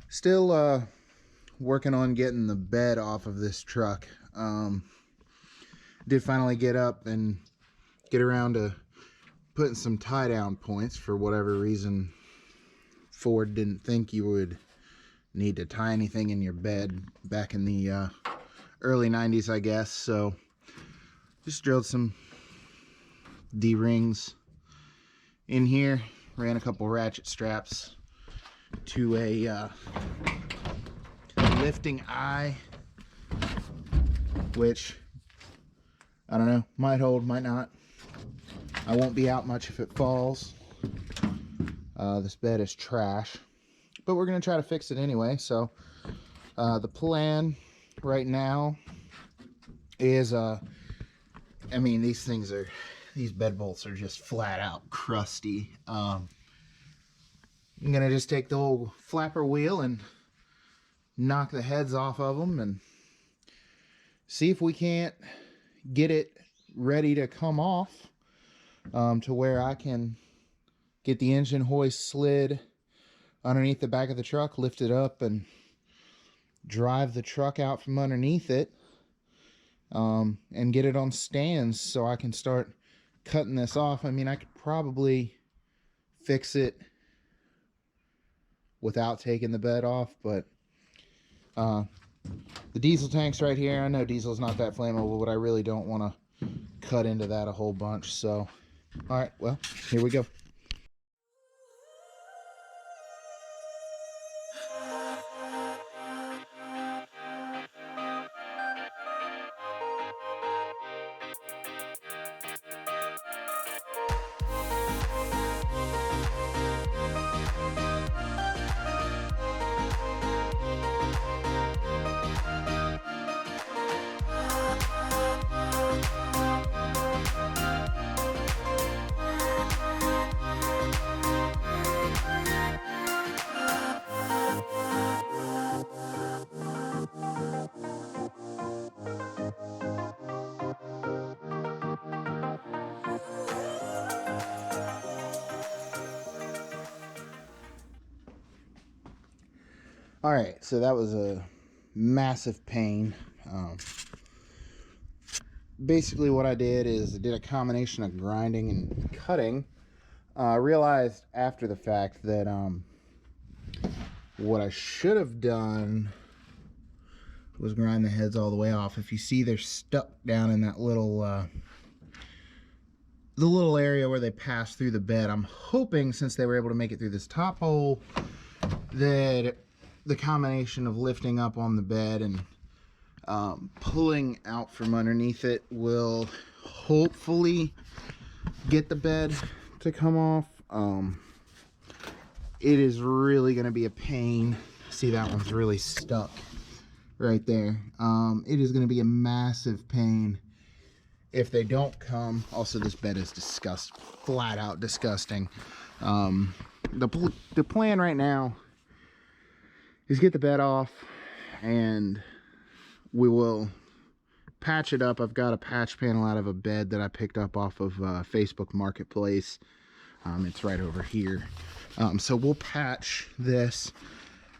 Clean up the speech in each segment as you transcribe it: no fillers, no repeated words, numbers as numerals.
Still working on getting the bed off of this truck. Did finally get up and get around to putting some tie down points. For whatever reason, Ford didn't think you would need to tie anything in your bed back in the early 90s, I guess. So just drilled some D-rings in here, ran a couple ratchet straps to a lifting eye, which I don't know, might hold, might not. I won't be out much if it falls. This bed is trash, but we're gonna try to fix it anyway. So the plan right now is I mean, these bed bolts are just flat out crusty. I'm gonna just take the old flapper wheel and knock the heads off of them and see if we can't get it ready to come off, to where I can get the engine hoist slid underneath the back of the truck, lift it up, and drive the truck out from underneath it, and get it on stands so I can start cutting this off. I mean, I could probably fix it without taking the bed off, but the diesel tank's right here. I know diesel's not that flammable, but I really don't want to cut into that a whole bunch. So, all right, well, here we go. All right, so that was a massive pain. Basically what I did is I did a combination of grinding and cutting. Realized after the fact that what I should have done was grind the heads all the way off. If you see, they're stuck down in that little the little area where they pass through the bed. I'm hoping, since they were able to make it through this top hole, that the combination of lifting up on the bed and pulling out from underneath it will hopefully get the bed to come off. It is really going to be a pain. See, that one's really stuck right there. It is going to be a massive pain if they don't come. Also, this bed is flat out disgusting. The plan right now is get the bed off, and we will patch it up. I've got a patch panel out of a bed that I picked up off of Facebook Marketplace. It's right over here. So we'll patch this,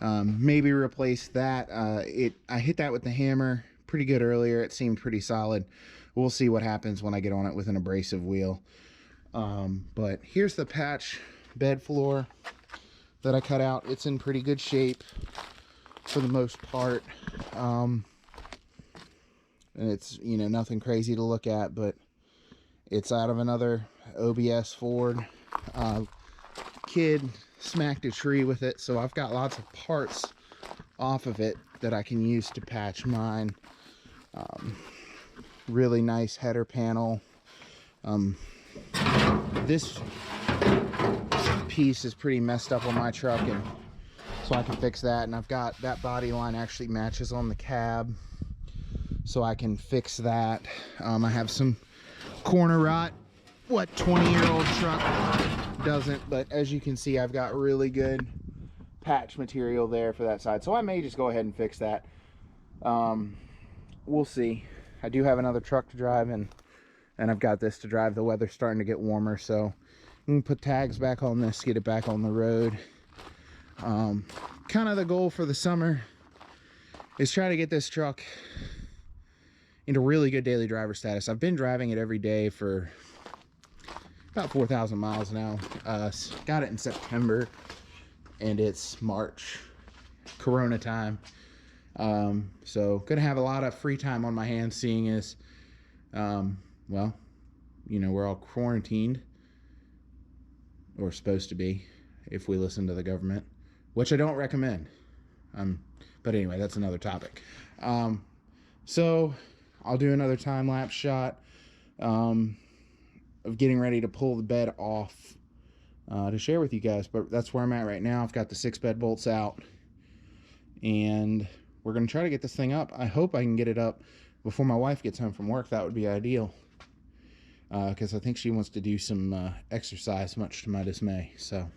maybe replace that. I hit that with the hammer pretty good earlier. It seemed pretty solid. We'll see what happens when I get on it with an abrasive wheel. But here's the patch bed floor that I cut out. It's in pretty good shape for the most part. And it's, you know, nothing crazy to look at, but it's out of another OBS Ford. Kid smacked a tree with it, so I've got lots of parts off of it that I can use to patch mine. Really nice header panel. This piece is pretty messed up on my truck, and so I can fix that. And I've got that body line actually matches on the cab, so I can fix that. I have some corner rot. What 20-year-old truck doesn't? But as you can see, I've got really good patch material there for that side, so I may just go ahead and fix that. We'll see. I do have another truck to drive, and I've got this to drive. The weather's starting to get warmer, so I'm gonna put tags back on this, get it back on the road. Kind of the goal for the summer is try to get this truck into really good daily driver status. I've been driving it every day for about 4,000 miles now. Got it in September, and it's March, Corona time. So gonna have a lot of free time on my hands, seeing as, well, you know, we're all quarantined, or supposed to be, if we listen to the government, which I don't recommend. But anyway, that's another topic. So I'll do another time-lapse shot of getting ready to pull the bed off to share with you guys. But that's where I'm at right now. I've got the 6 bed bolts out, and we're going to try to get this thing up. I hope I can get it up before my wife gets home from work. That would be ideal, because I think she wants to do some exercise, much to my dismay. So